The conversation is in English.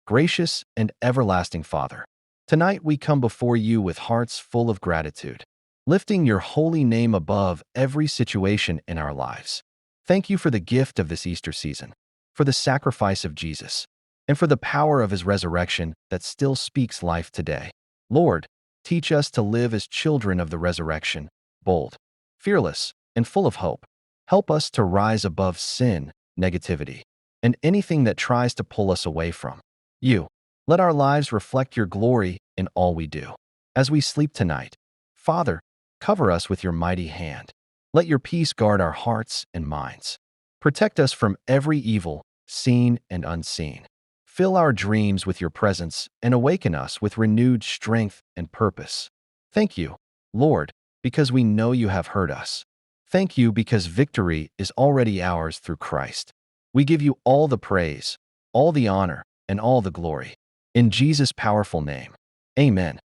gracious and everlasting Father, tonight we come before you with hearts full of gratitude, lifting your holy name above every situation in our lives. Thank you for the gift of this Easter season, for the sacrifice of Jesus, and for the power of his resurrection that still speaks life today. Lord, teach us to live as children of the resurrection, bold, fearless, and full of hope. Help us to rise above sin, negativity, and anything that tries to pull us away from you. Let our lives reflect your glory in all we do. As we sleep tonight, Father, cover us with your mighty hand. Let your peace guard our hearts and minds. Protect us from every evil, seen and unseen. Fill our dreams with your presence and awaken us with renewed strength and purpose. Thank you, Lord, because we know you have heard us. Thank you because victory is already ours through Christ. We give you all the praise, all the honor, and all the glory. In Jesus' powerful name, amen.